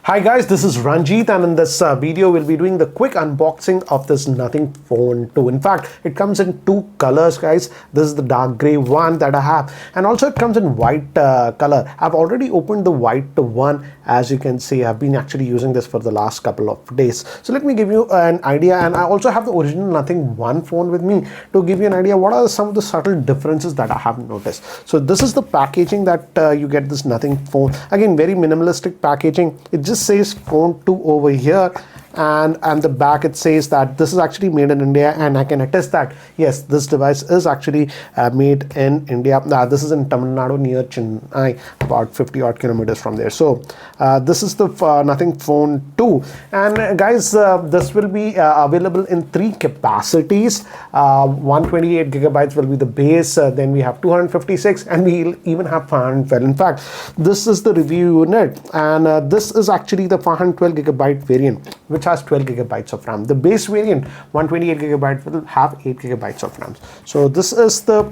Hi guys, this is Ranjit, and in this video we'll be doing the quick unboxing of this Nothing Phone 2. In fact, it comes in two colors, guys. This is the dark gray one that I have, and also it comes in white color. I've already opened the white one. As you can see, I've been actually using this for the last couple of days. So let me give you an idea, and I also have the original Nothing One phone with me to give you an idea what are some of the subtle differences that I have noticed. So this is the packaging that you get this Nothing Phone. Again, very minimalistic packaging. It just says phone 2 over here, and the back it says that this is actually made in India, and I can attest that yes, this device is actually made in India. This is in Tamil Nadu near Chennai, about 50 odd kilometers from there. So this is the Nothing Phone 2, and guys, this will be available in three capacities. 128 gigabytes will be the base, then we have 256, and we'll even have 512. In fact, this is the review unit, and this is actually the 512 gigabyte variant, which has 12 gigabytes of RAM. The base variant 128 gigabytes will have 8 gigabytes of RAM. So this is the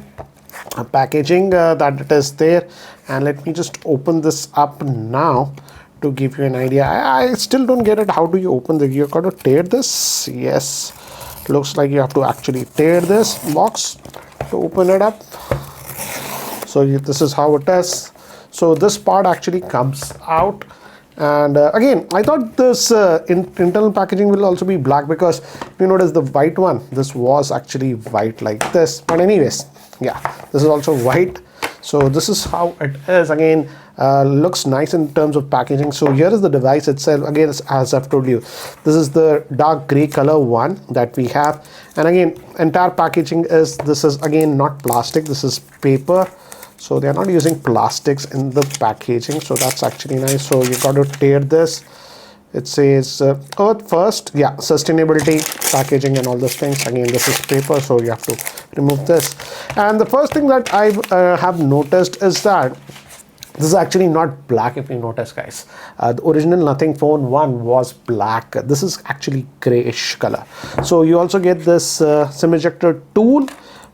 packaging that it is there, and let me just open this up now to give you an idea. I still don't get it. How do you open the, you got to tear this? Yes, looks like you have to actually tear this box to open it up. So this is how it is. So this part actually comes out. And again, I thought this internal packaging will also be black, because you notice the white one, this was actually white like this. But anyways, yeah, this is also white. So this is how it is. Again, looks nice in terms of packaging. So here is the device itself. Again, as I've told you, this is the dark gray color one that we have. And again, entire packaging is, this is again not plastic, this is paper. So they are not using plastics in the packaging, so that's actually nice. So you got to tear this. It says Earth First, yeah, sustainability, packaging and all those things. Again, this is paper, so you have to remove this. And the first thing that I have noticed is that this is actually not black. If you notice, guys, the original Nothing Phone 1 was black. This is actually grayish color. So you also get this SIM ejector tool,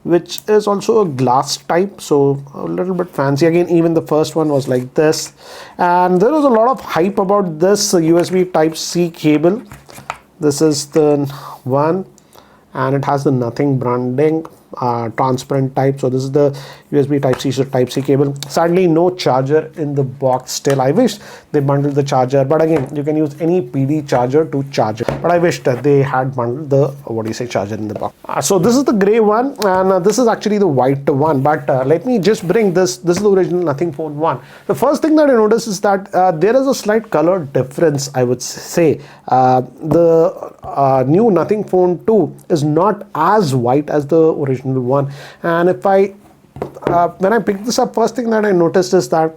which is also a glass type, so a little bit fancy. Again, even the first one was like this, and there was a lot of hype about this USB type C cable. This is the one, and it has the Nothing branding, transparent type. So this is the USB type C, so type C cable. Sadly, no charger in the box still. I wish they bundled the charger, but again, you can use any PD charger to charge it. But I wish that they had bundled the charger in the box. So this is the gray one, and this is actually the white one. But let me just bring this. This is the original Nothing Phone 1. The first thing that I noticed is that there is a slight color difference, I would say. The new Nothing Phone 2 is not as white as the original one. And if I when I picked this up, first thing that I noticed is that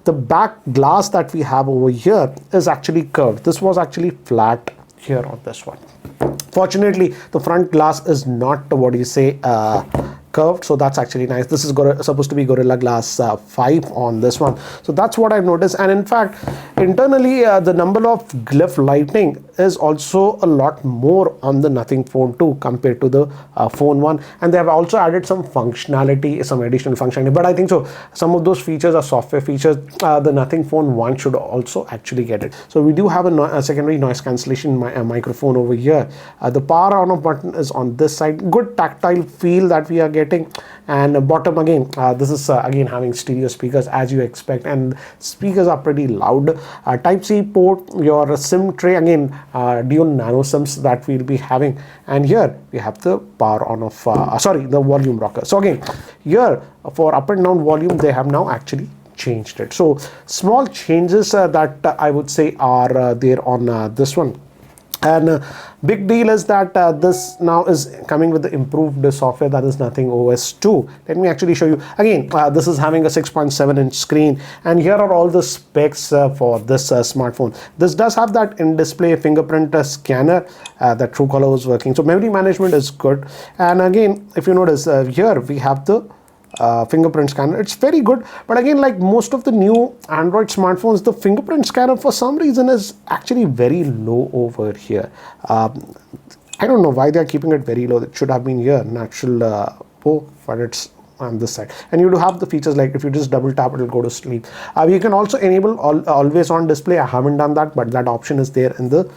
the back glass that we have over here is actually curved. This was actually flat here on this one. Fortunately, the front glass is not, what do you say, curved, so that's actually nice. This is supposed to be Gorilla Glass 5 on this one, so that's what I've noticed. And in fact, internally, the number of glyph lighting is also a lot more on the Nothing Phone 2 compared to the Phone 1, and they have also added some functionality, some additional functionality, but I think so some of those features are software features. The Nothing Phone 1 should also actually get it. So we do have a secondary noise cancellation microphone over here. The power on off button is on this side. Good tactile feel that we are getting. And bottom, again, this is again having stereo speakers as you expect, and speakers are pretty loud. Type C port, your SIM tray, again dual nano SIMs that we'll be having, and here we have the power on off, the volume rocker. So again, here for up and down volume, they have now actually changed it. So small changes that I would say are there on this one. And big deal is that this now is coming with the improved software, that is Nothing OS 2. Let me actually show you. Again, this is having a 6.7-inch screen, and here are all the specs for this smartphone. This does have that in-display fingerprint scanner that Truecaller is working. So memory management is good. And again, if you notice, here we have the fingerprint scanner. It's very good, but again, like most of the new Android smartphones, the fingerprint scanner for some reason is actually very low over here. I don't know why they're keeping it very low. It should have been here, natural but it's on this side. And you do have the features like if you just double tap, it will go to sleep. You can also enable always on display. I haven't done that, but that option is there in the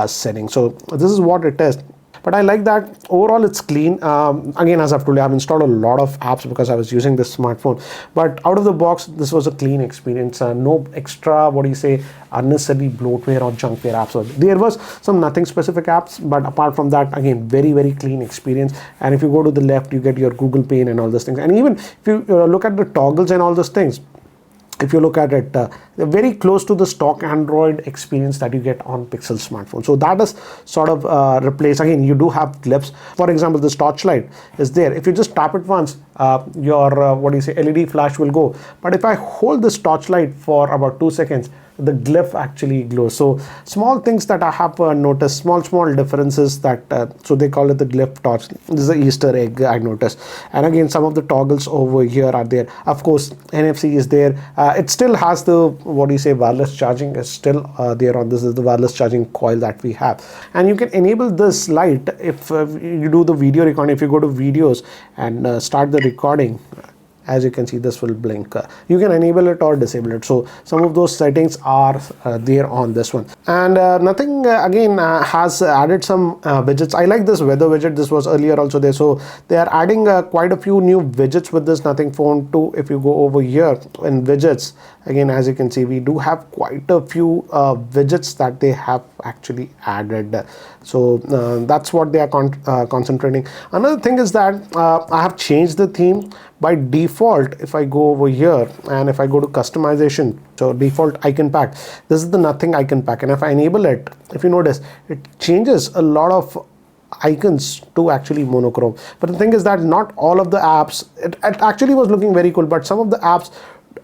settings. So this is what it is. But I like that overall it's clean. Again, as I've told you, I've installed a lot of apps because I was using this smartphone. But out of the box, this was a clean experience. No extra, unnecessary bloatware or junkware apps. So there was some nothing specific apps, but apart from that, again, very, very clean experience. And if you go to the left, you get your Google Pay and all those things. And even if you look at the toggles and all those things, if you look at it, they're very close to the stock Android experience that you get on Pixel smartphone. So that is sort of replaced. Again, you do have glyphs. For example, this torchlight is there. If you just tap it once, your LED flash will go. But if I hold this torchlight for about 2 seconds, the glyph actually glows. So small things that I have noticed, small differences that so they call it the glyph torch. This is an Easter egg I noticed. And again, some of the toggles over here are there. Of course, NFC is there. It still has the wireless charging is still there on this. Is the wireless charging coil that we have. And you can enable this light if you do the video recording. If you go to videos and start the recording, as you can see, this will blink. You can enable it or disable it. So some of those settings are there on this one. And nothing again has added some widgets. I like this weather widget. This was earlier also there. So they are adding quite a few new widgets with this Nothing Phone 2. If you go over here in widgets, again, as you can see, we do have quite a few widgets that they have actually added. So that's what they are concentrating. Another thing is that I have changed the theme. By default, if I go over here and if I go to customization, so default icon pack, this is the nothing icon pack. And if I enable it, if you notice, it changes a lot of icons to actually monochrome. But the thing is that not all of the apps, it actually was looking very cool, but some of the apps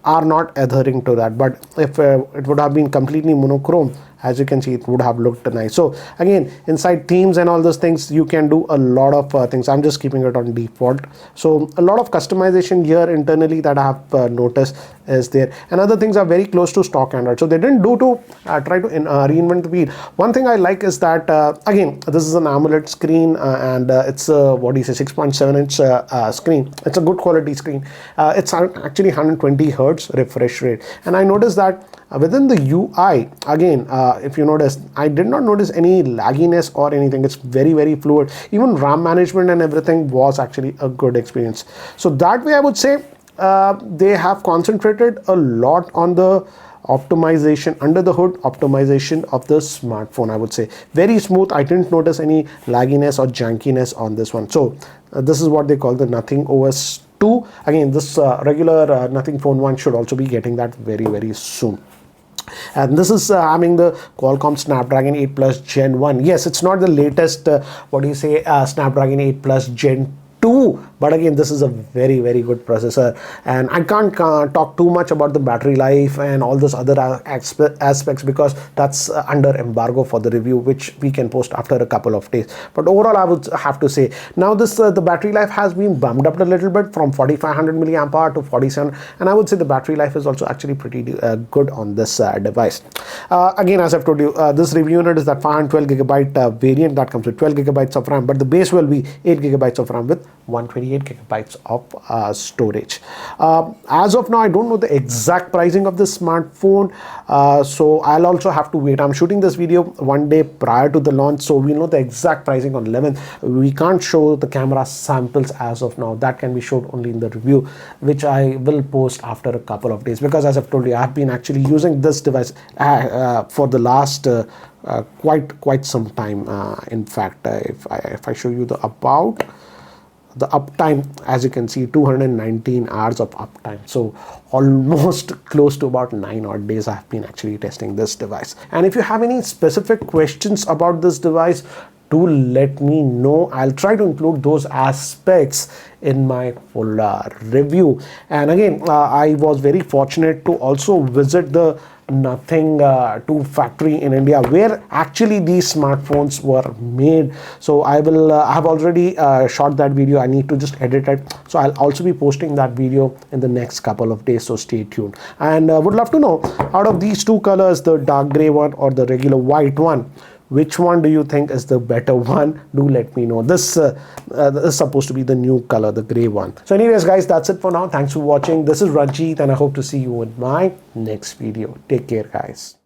are not adhering to that. But if it would have been completely monochrome, as you can see, it would have looked nice. So again, inside themes and all those things, you can do a lot of things. I'm just keeping it on default. So a lot of customization here internally that I have noticed is there. And other things are very close to stock Android. So they didn't do to try to reinvent the wheel. One thing I like is that again, this is an AMOLED screen and it's a 6.7-inch screen. It's a good quality screen. It's actually 120 Hertz refresh rate. And I noticed that within the UI, again, if you notice, I did not notice any lagginess or anything. It's very, very fluid. Even RAM management and everything was actually a good experience. So that way, I would say they have concentrated a lot on the optimization, under the hood optimization of the smartphone. I would say very smooth. I didn't notice any lagginess or jankiness on this one. So this is what they call the Nothing OS 2. Again, this regular Nothing Phone 1 should also be getting that very, very soon. And this is having the Qualcomm Snapdragon 8 Plus Gen 1. Yes, it's not the latest Snapdragon 8 Plus Gen 2, but again, this is a very, very good processor. And I can't talk too much about the battery life and all those other aspects because that's under embargo for the review, which we can post after a couple of days. But overall, I would have to say now this the battery life has been bumped up a little bit from 4500 milliamp hour to 47, and I would say the battery life is also actually pretty good on this device. Again, as I've told you, this review unit is that 512GB variant that comes with 12GB of RAM, but the base will be 8GB of RAM with 128GB of storage. As of now, I don't know the exact pricing of this smartphone, so I'll also have to wait. I'm shooting this video one day prior to the launch, so we'll know the exact pricing on 11th. We can't show the camera samples as of now. That can be showed only in the review, which I will post after a couple of days, because as I've told you, I've been actually using this device for the last quite some time. In fact, if I show you the uptime, as you can see, 219 hours of uptime. So almost close to about 9 odd days I've been actually testing this device. And if you have any specific questions about this device, do let me know. I'll try to include those aspects in my full review. And again, I was very fortunate to also visit the Nothing 2 factory in India, where actually these smartphones were made. So I will have already shot that video. I need to just edit it, so I'll also be posting that video in the next couple of days, so stay tuned. And would love to know, out of these two colors, the dark gray one or the regular white one, which one do you think is the better one? Do let me know. This is supposed to be the new color, the gray one. So anyways guys, that's it for now. Thanks for watching. This is Ranjit and I hope to see you in my next video. Take care guys.